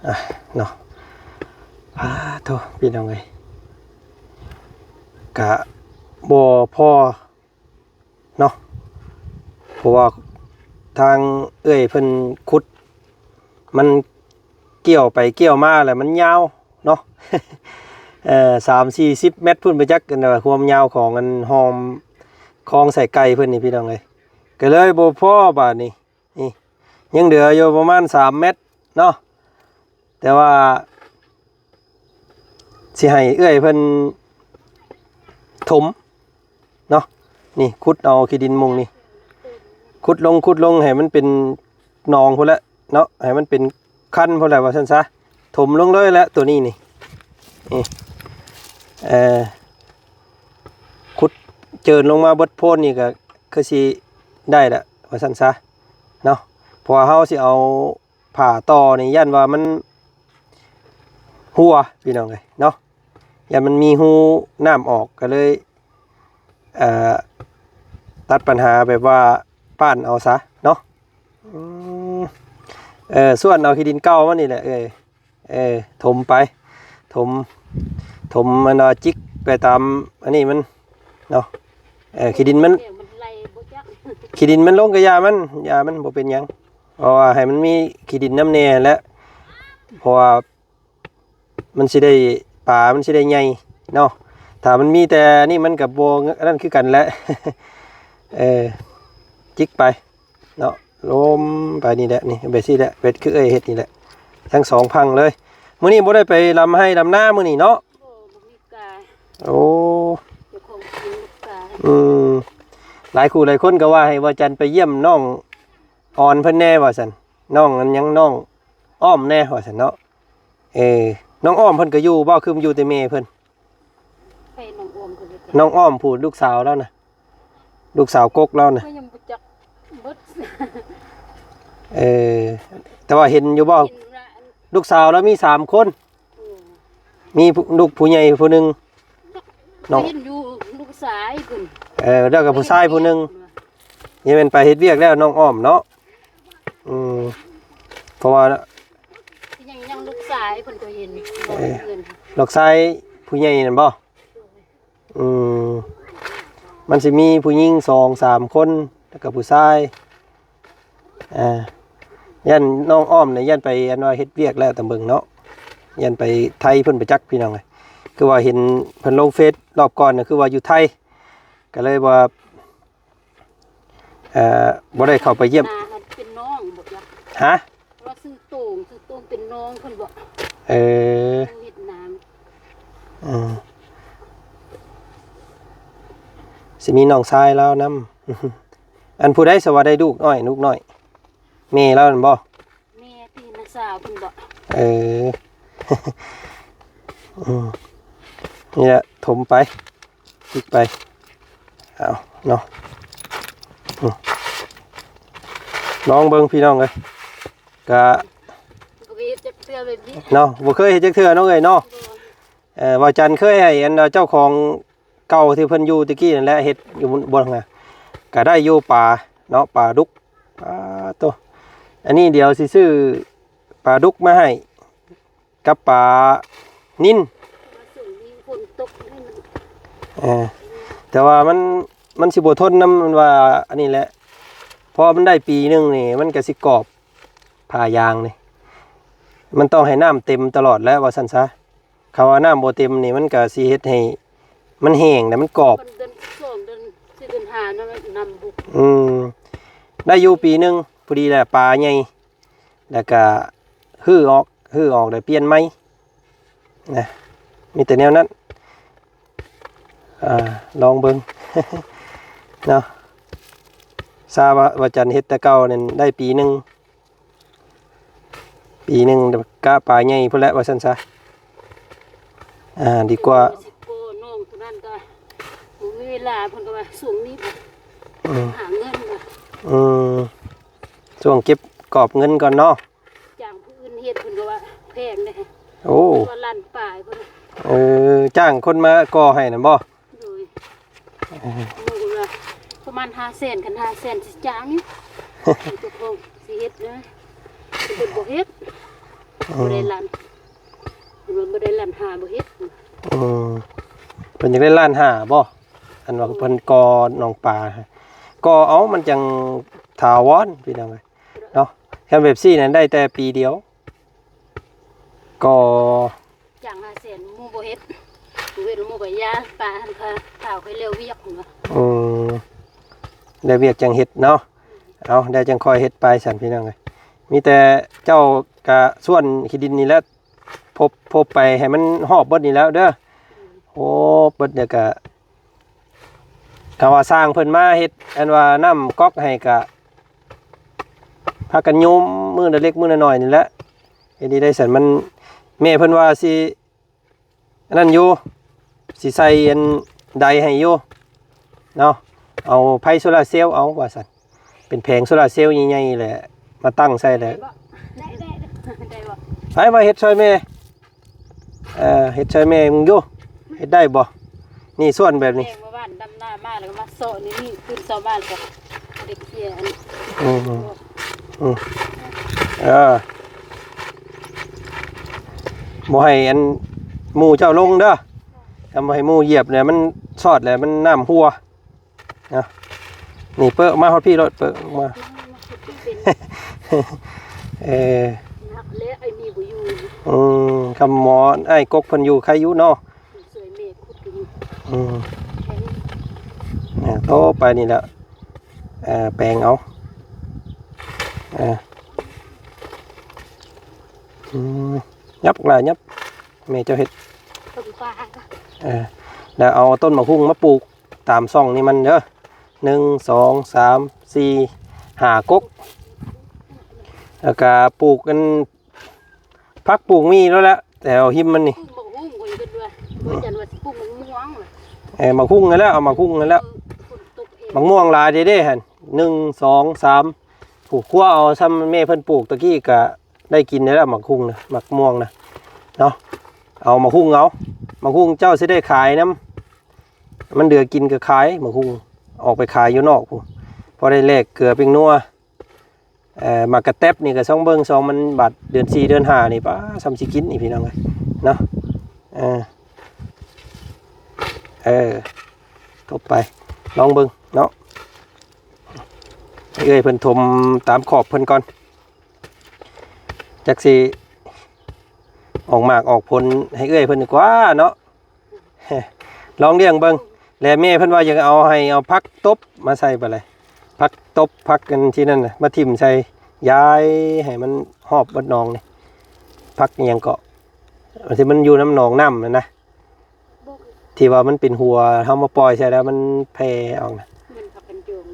อ่ะเนาะโทษพี่น้องเอ้ยกะบ่พอเนาะเพราะว่าทางเอ้ยเพิ่นขุดมันเกี่ยวไปเกี่ยวมาแล้วมันยาวเนาะ 30-40 เมตรพุ่นไปจักกันว่าความยาวของอันหอมคลองใส่ไก่เพิ่นนี่พี่น้องเอ้ยก็เลยบ่พอบาดนี้นี่ยังเหลืออยู่ประมาณ3 เมตรเนาะแต่ว่าสิให้เอื้อยเพิ่นถมเนาะนี่ขุดเอาขี้ดินมุงนี่ขุดลงให้มันเป็นหนองพุ่นละเนาะให้มันเป็นคันพุ่นละว่าซั่นซะถมลงเลยแล้วตัวนี้นี่ขุดเจินลงมาเบิดโพนนี่ก็คือสิได้ละว่าซั่นซะเนาะเพราะว่าเฮาสิเอาผ่าต่อนี่ยันว่ามันหัวพี่น้องเอ้ยเนาะยันมันมีหูน้ำออกก็เลยตัดปัญหาแบบว่าป้านเอาซะเนาะส่วนเอาขี้ดินเก่ามันนี่แหละถมไปถมมันจิกไปตามอันนี้มันเนาะขี้ดินมันลงกับยามันบ่เป็นหยังเพราะว่าให้มันมีขี้ดินน้ำแน่และเพราะว่ามันสิได้ป่ามันสิได้ใหญ่เนาะถ้ามันมีแต่นี่มันกับโบนั่นคือกันแหละ จิกไปเนาะล้มไปนี่แหละนี่เบ็ดซี่แหละเบ็ดคือเฮ็ดนี่แหละทั้งสองพังเลยมื้อนี้บ่ได้ไปลำให้ลำหน้ามื้อนี้เนาะโอ้หลายคู่หลายคนก็ว่าให้ว่าจันไปเยี่ยมน้องอ่อนเพิ่นแน่ว่าซั่นน้องนั้นยังน้องอ้อมแน่ว่าซั่นเนาะน้องอ้อมเพิ่นก็อยู่บ่คือมันอยู่แต่แม่เพิ่นน้องอ้อมพูดลูกสาวแล้วนะลูกสาวกกแล้วนะแต่ว่าเห็นอยู่บ่ลูกสาวแล้วมี3 คนมีลูกผู้ใหญ่ผู้หนึงน้องอยู่ลูกชายเพิ่นแล้วก็ผู้ชายผู้หนึงนี่เป็นไปเฮ็ดเวียกแล้วน้องอ้อมเนาะเพราะว่ายังลูกชายเพิ่นก็เห็นลูกชายผู้ใหญ่นั่นบ่มันสิมีผู้หญิง2-3 คนแล้วก็ผู้ชายยันน้องอ้อมเนี่ยยันไปอันว่าเฮ็ดเวียกแล้วตำเบิงเนาะยันไปไทยเพิ่นไปจักพี่น้องเลยคือว่าเห็นเพิ่นลงเฟซรอบก่อนน่ะคือว่าอยู่ไทยก็เลยว่าบ่ได้เข้าไปเยี่ยมเป็นน้องบ่ล่ะฮะว่าซื้อโต่งเป็นน้องเพิ่นบ่เวียดนามสิมีน้องชายแล้วนำอันผู้ใดสวัสดีลูกน้อยแม่แล้วนั่นบ่แม่ที่น้าสาวเพิ่นบ่นี่แหละถมไปติดไปเอาเนาะน้องเบิ่งพี่น้องเลยกะเนาะบ่เคยเฮ็ดจักเทื่อน้องเอ้ยเนาะว่าจันเคยให้อันเจ้าของเก่าที่เพิ่นอยู่ตะกี้นั่นแหละเฮ็ดอยู่บนน่ะก็ได้อยู่ป่าเนาะป่าดุกตัวอันนี้เดี๋ยวสิซื้อปลาดุกมาให้กับปลานิ่นแต่ว่ามันสิบ่ทนน้ำมันว่าอันนี้แหละพอมันได้ปีนึงนี่มันก็สิกรอบผ่ายางนี่มันต้องให้น้ำเต็มตลอดแล้วว่าซั่นซะเขาว่าน้ำบ่เต็มนี่มันก็สิเฮ็ดให้มันแห้งแต่มันกรอบได้อยู่ปีนึงพอดีแหละปลาใหญ่แล้วก็ฮื้อออกได้เปลี่ยนไหมนะมีแต่แนวนั้นลองเบิ่ง เนาะทราบว่าจันเฮ็ดแต่เก่านั่นได้ปีนึงกะปลาใหญ่พุ่นแหละว่าซั่นซะดีกว่าน้องผู้นั้นก็เวลาเพิ่นก็ว่าสูงนี้หาเงินช่วงเก็บกอบเงินก่อนเนาะจ้างผู้อื่นเฮ็ดเพิ่นก็ว่าแพงเด้โอ้ว่าล้านปลายเพิ่นจ้างคนมาก่อให้น่ะบ่โดยประมาณ500,000กัน500,000สิจ้างนี่เจ้าของสิเฮ็ดนะเพิ่นบ่เฮ็ด บ่ได้ลั่นมันบ่ได้ลั่นหาบ่เฮ็ด เพิ่นอยากได้ล้านห้าบ่อันว่าเพิ่นกอหนองปลาก็เอามันจังถาวรพี่น้องเอ้ยเนาะแค่แบบซี่นั้นได้แต่ปีเดียวก็ จ้าง500,000หมู่บ่เฮ็ดบ่เฮ็ดหมู่ก็ยาปลาหั่นค่ะข้าวค่อยเร็วเวียกพุ่นว่า ได้เวียกจังเฮ็ดเนาะเอาได้จังคอยเฮ็ดไปสั่นพี่น้องเอ้ยมีแต่เจ้ากะส่วนขี้ดินนี่แหละพบไปให้มันหอบเบิดนี่แล้วเด้อโอ้เบิดเดี๋ยวกะว่าสร้างเพิ่นมาเฮ็ดอันว่าน้ำก๊อกให้กะพากันโยมมื้อละเล็กมื้อละน้อยนี่แหละเฮ็ดได้สั่นมันแม่เพิ่นว่าสิอันนั้นอยู่สิใส่อันใดให้อยู่เนาะเอาไผโซลาร์เซลล์เอาว่าซั่นเป็นแผงโซลาร์เซลล์ใหญ่ๆแหละมาตั้งใส่แหละ ได้บ่ ไปมาเฮ็ดช่วยแม่เฮ็ดช่วยแม่มึงอยู่เฮ็ดได้บ่นี่ส่วนแบบนี้ แม่มาบ้านดำหน้ามาแล้วก็มาโซะนี่ขึ้นชาวบ้านก็เด็กเที่ยอัน บ่ให้อันหมู่เจ้าลงเด้อทำให้หมู่เหยียบเนี่ยมันสอดแล้วมันน้ำหัวนะนี่เปิ้มาฮอดพี่รถเปิ้มานักเละไอ้นี่บ่อยู่ คำหมอไอ้กกเพิ่นอยู่ใครอยู่เนาะ สวยเมฆขุดก็อยู่ โตไปนี่แหละแปลงเอายับละยับแม่เจ้าเฮ็ด ต้นปลา แล้วเอาต้นมะฮุ่งมาปลูกตามซ่องนี่มันเด้อ1 2 3 4 5กกแล้วก็ปลูกกันพักปลูกมีแล้วแหละแต่เอาหิมมันนี่ ปุ้งบ่ฮู้ก็อยู่กันด้วยบ่จันว่าสิปุ้งมันม่วงล่ะ มะฮุ่งนั่นแหละเอามะฮุ่งนั่นแหละมะม่วงหลายเด้หั่น1 2 3ปลูกคั่วเอาซ้ำแม่เพิ่นปลูกตะกี้ก็ได้กินได้แล้วมะฮุ่งนะมะม่วงนะเนาะเอามะฮุ่งเอามะฮุ่งเจ้าสิได้ขายน้ำมันเดือกินก็ขายมะฮุ่งออกไปขายอยู่นอกพุ่นพอได้แลกเกลือเป็นนัวมากระแตบนี่ก็2เบิ่ง2มันบาทเดือน4เดือน5นี่ป้าซ้ำสิกินนี่พี่น้องเอ้ยเนาะทบไปลองเบิ่งเนาะเอ้ยเพิ่นถมตามขอบเพิ่นก่อนจักสิออกมากออกผลให้เอ้ยเพิ่นดีกว่าเนาะลองเลี้ยงเบิ่งแล้วแม่เพิ่นว่าอยากเอาผักตบมาใส่ไปเลยผักตบผักกันที่นั่นน่ะมาทิ่มใส่ย้ายให้มันหอบบัดนองนี่ผักอิหยังก็ที่มันอยู่น้ำหนองน้ำนะที่ว่ามันเป็นหัวเฮามาปล่อยใช่แล้วมันแผ่ออกนะ มันพักกันจง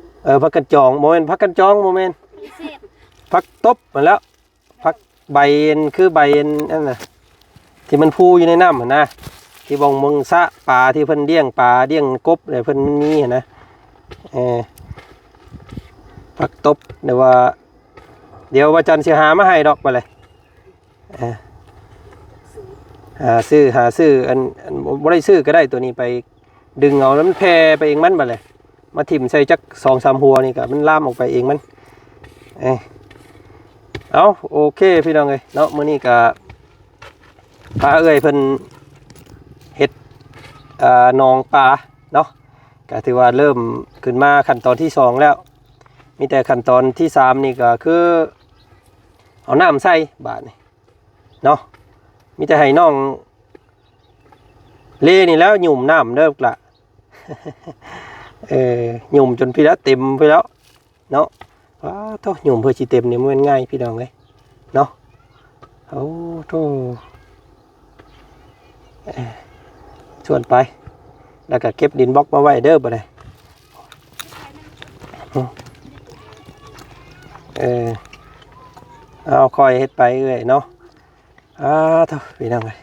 ผักกันจองโมเมนต์ผักกันจองโมเมนต์ พิเศษ ผักตบมาแล้วผักใบคือใบนั่นน่ะที่มันพูอยู่ในน้ำนะที่บ่งมึงสะปลาที่เพิ่นเลี้ยงปลาเลี้ยงกบอะไรเพิ่นมีนะผักตบเดี๋ยวว่าจันทร์สิหามาให้ดอกไปเลยหาซื้ออันบ่ได้ซื้อก็ได้ตัวนี้ไปดึงเอาแล้วมันแผ่ไปเองมันไปเลยมาถิ่มใส่จัก2-3หัวนี่ก็มันล่ามออกไปเองมันเอาโอเคพี่น้องเอ้ยเนาะมื้อนี้ก็พาเอ้ยเพิ่นเฮ็ดหนองปลาเนาะก็ถือว่าเริ่มขึ้นมาขั้นตอนที่2แล้วมีแต่ขั้นตอนที่3นี่ก็คือเอาน้ำใส่บาดนี่เนาะมีแต่ให้น้องเล่นี่แล้วหยุ่มน้ำเด้อละ หยุ่มจนพี่ละเต็มไปแล้วเนาะว้าโธ่หยุ่มเพื่อสิเต็มนี่มันง่ายพี่น้องเลยเนาะเอาโธ่ชวนไปแล้วก็เก็บดินบล็อกมาไว้เด้อบ่ได้เอาคอยเฮ็ดไปเอ้ยเนาะโธ่พี่น้องเลย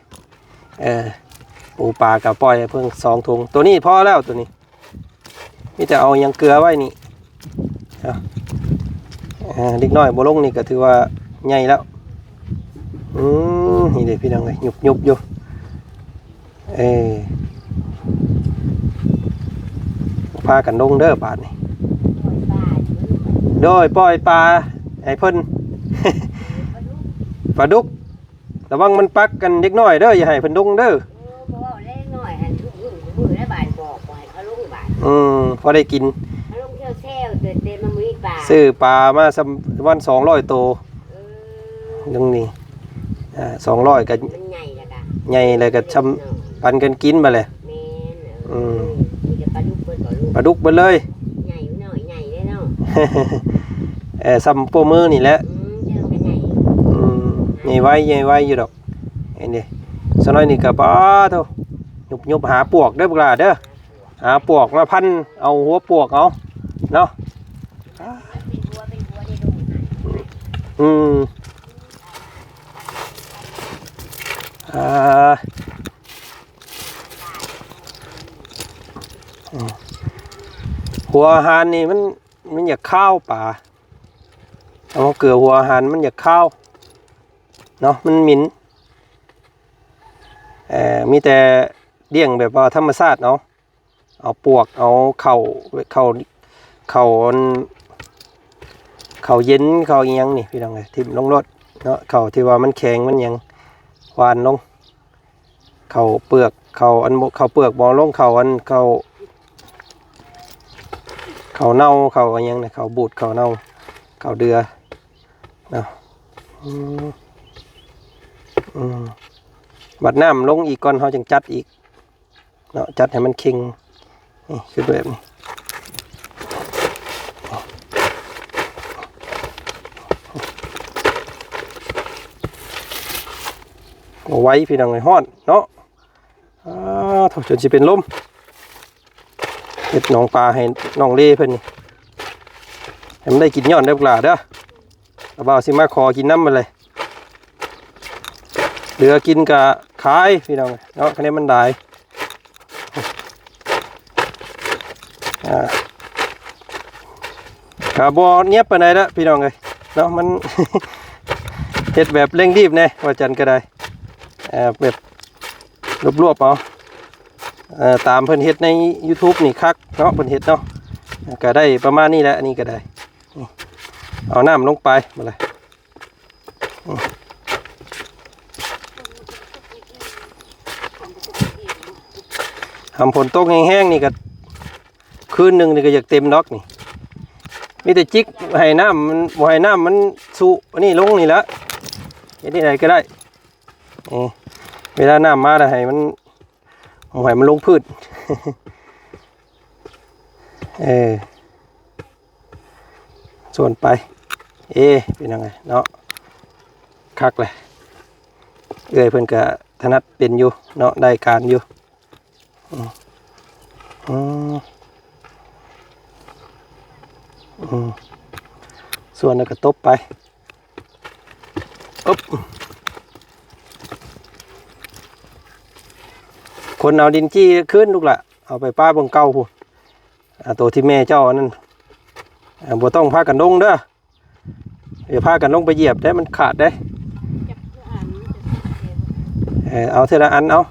ปูปลากับปล่อยเพิ่ง2ถุงตัวนี้พอแล้วตัวนี้มีแต่เอายังเกลือไว้นี่เล็กน้อยบ่ลงนี่ก็ถือว่าใหญ่แล้วนี่เด็กพี่น้องเลยหยุบอยู่พากันลงเด้อบาดนี่โดยปล่อยปลาไอ้เพิ่นปลาดุก ระวังมันปักกันเด็กน้อยเด้ออย่าให้เพิ่นดงเด้อ เพราะว่าเล็กน้อยหันทุกมือได้บาทบอกปล่อยเขาลงบาท พอได้กิน เขาลงเที่ยวแซวเดินมามีปลา ซื้อปลามาวัน200ตัวตรงนี้200ก็ มันใหญ่ละกะ ใหญ่เลยก็ชำปันกันกินมาเลย แม่นมีแต่ปลาดุกเพิ่นก็ลูก ปลาดุกไปเลย ใหญ่หน่อยใหญ่ได้เนาะ ซ้ำโปมือนี่แหละ เจ้าก็ใหญ่ ใหญ่ไว้อยู่ดอกไอ้นี่สน้อยนี่ก็ป้าโธ่ยุบหาปวกเด้อพวกหลาเด้อหาปวกมาพันเอาหัวปวกเอาเนาะ เป็นหัวได้ดู หัวอาหารนี่มันอยากข้าวป่าเอาเกลือหัวอาหารมันอยากข้าวเนาะมันหมิ่นมีแต่เลี้ยงแบบว่าธรรมชาติเนาะเอาปวกเอาเข่าเย็นเข่าอีหยังนี่พี่น้องเอ้ยทิ่มลงรถเนาะเข่าที่ว่ามันแข็งมันหยังหวานลงเข่าเปลือกเข่าเปลือกบ่ลงเข่าเน่าเข่าอะไรยังเนี่ยเข่าบูดเข่าเน่าเข่าเดือเนาะบัดน้ำลงอีกก่อนเขาจึงจัดอีกเนาะจัดให้มันเค็งนี่คือแบบนี้เอาไว้พี่น้องไอ้ฮ้อนเนาะถจนสิเป็นลมเห็ดหนองปลาให้น้องเล่เพิ่นนี่ให้มันได้กินย้อนได้ปลาเด้อเอาบ่าวสิมาขอกินน้ำมาเลยเหลือกินกะขายพี่น้องเนาะคะแนนมันได้กะบ่เนียบปานใดละพี่น้องเอ้ยเนาะมัน เฮ็ดแบบเร่งรีบแน่ว่าจันก็ได้แบบรวบๆเอาตามเพิ่นเฮ็ดใน YouTube นี่คักเนาะเพิ่นเฮ็ดเนาะก็ได้ประมาณนี้แหละอันนี้ก็ได้เอาน้ำลงไปมาเลยทำฝนตกแห้งๆนี่ก็คืนหนึ่งนี่ก็อยากเต็มดอกนี่มีแต่จิกให้น้ำมันบ่ให้น้ำมันสุอันนี้ลงนี่ละเฮ็ดที่ไหนก็ได้เวลาน้ำมาแล้วให้มันลงพืช ส่วนไปเป็นยังไงเนาะคักเลยเอ้ยเพิ่นก็ถนัดเป็นอยู่เนาะได้การอยู่ส่วนแล้วก็ตบไปอ๊บคนเอาดินจี้ขึ้นลูกละเอาไปป้าบงเก่าพูตัวที่แม่เจ้านั่นบ่ต้องพากันลงเด้ออย่าพากันลงไปเหยียบได้มันขาดได้เอาเท่าละอันเอา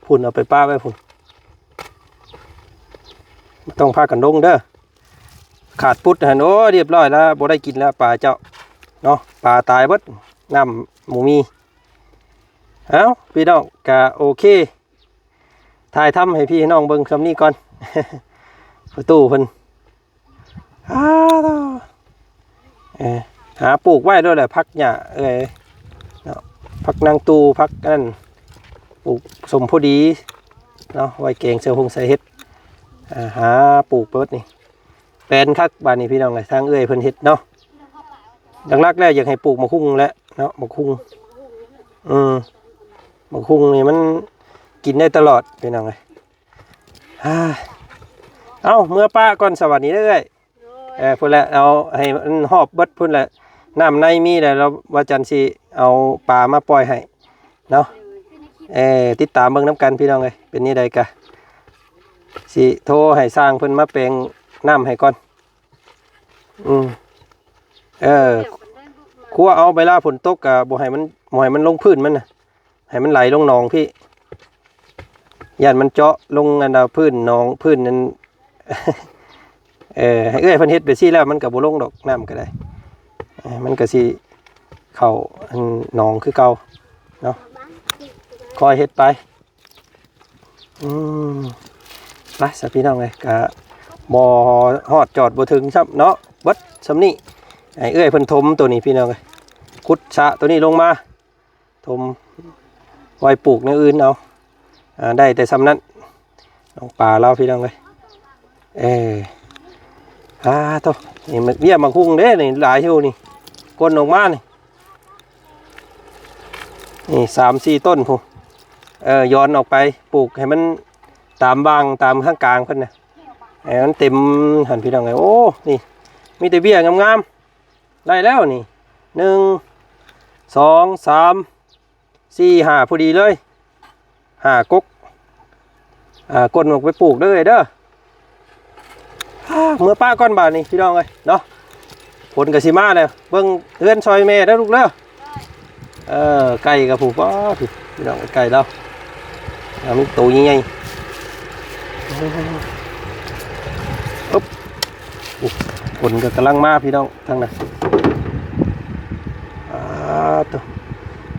พุ่นเอาไปป้าไว้พุ่นต้องพากันลงเด้อขาดปุ๊ดโอ้เรียบร้อยแล้วบ่ได้กินแล้วปลาเจ้าเนาะปลาตายเบิดน้ำหมูมีเอาพี่น้องก็โอเคถ่ายทำให้พี่น้องเบิ่งคำนี้ก่อน ประตูเพิ่นหาปลูกไว้ด้วยแหละพักหญ้าเนาะพักนางตูพักนั่นปลูกสมพอดีเนาะไว้แกงเสือหงใส่เฮ็ดหาปลูกเปิดนี่แปลนคักบ้านนี้พี่น้องเลยทางเอื้อยเพิ่นเฮ็ดเนาะหลักๆแล้วอยากให้ปลูกมะคุ้งแล้วเนาะมะคุ้งมะคุ้งนี่มันกินได้ตลอดพี่น้องเลยเอ้าเมื่อป้าก่อนสวัสดีเด้อพุ่นละเอาให้มันหอบเบิดพุ่นละน้ำในมีแล้วเราว่าจันสิเอาปลามาปล่อยให้เนาะติดตามเบิ่งน้ำกันพี่น้องเลยเป็นนี่ใดกะสิโทรให้สร้างเพิ่นมาแปลงน้ำให้ก่อนคั่วเอาเวลาฝนตกกะบ่ให้มันลงพื้นมันนะให้มันไหลลงหนองพี่ย่านมันเจาะลงอันดาพื้นหนองพื้นนั้น ให้เอ้ยเพิ่นเฮ็ดไปซี่แล้วมันก็บ่ลงดอกน้ำก็ได้มันก็สิเข้าอันหนองคือเก่าเนาะคอยเฮ็ดไปไปสักพี่น้องเลยก็บ่ฮอดจอดบ่ถึงซับเนาะเบิดซำนี้ให้เอ้ยเพิ่นถมตัวนี้พี่น้องเอ้ยขุดสระตัวนี้ลงมาถมไว้ปลูกในอื่นเอาได้แต่ซ้ำนั้นน้องป่าเราพี่น้องเลยโตนี่มันเบี้ยมังคุงเด้นี่หลายอยู่นี่ก้นออกมานี่3-4 ต้นพูย้อนออกไปปลูกให้มันตามบางตามข้างกลางเพิ่นน่ะให้มันเต็มหันพี่น้องไงโอ้นี่มีแต่เบี้ยงามๆได้แล้วนี่1 2 3 4 5พอดีเลย5ก๊กก้นออกไปปลูกเด้อเด้อเมื่อป้าก้อนบาทนี่พี่น้องเลยเนาะผลกระสิมาแล้วเบิ่งเฮือนซอยแม่ได้ลูกเด้อไก่กับผูกป้าพี่น้องไก่เรามันตัวใหญ่ๆอุ๊บผลก็กำลังมาพี่น้องทั้งนั้น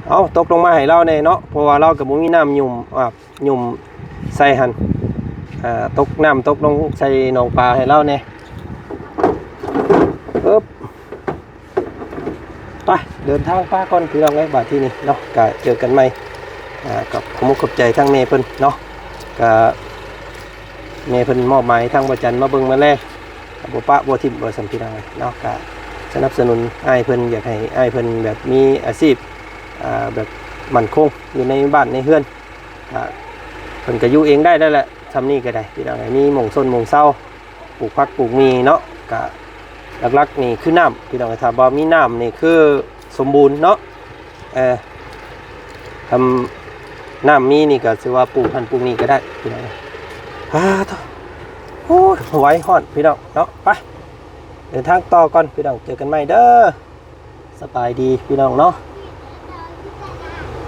เอาตกลงมาให้เราเนี่ยเนาะเพราะว่าเรากับมุ้งมีน้ำยุ่มใส่หันตกน้ำตกลงใส่หนองปลาให้เราเนี่ยปึ๊บไปเดินทางป้าก่อนพี่น้องไว้บาทที่นี่เนาะก็เจอกันใหม่กับขอบคุณใจทั้งเมย์เพิ่นเนาะก็เมย์เพิ่นมอบหมายทั้งประจันมาเบิ่งมาแลบัวปะบัวทิพย์บัวสัมพีนังเนาะก็สนับสนุนไอ้เพิ่นอยากให้ไอ้เพิ่นแบบมีอาชีพแบบมั่นคงอยู่ในบ้านในเฮือนเพิ่นก็อยู่เองได้แล้วแหละทำนี่ก็ได้พี่น้องมีหม่องส้นหม่องเศร้าปลูกผักปลูกมีเนาะก็หลักๆนี่คือน้ำพี่น้องถ้าบ่มีน้ำนี่คือสมบูรณ์เนาะทำน้ำมีนี่ก็ถือว่าปลูกพันธุ์ปลูกนี่ก็ได้พี่น้องโอ้ยไว้ฮอดพี่น้องเนาะไปเดินทางต่อก่อนพี่น้องเจอกันใหม่เด้อสบายดีพี่น้องเนาะ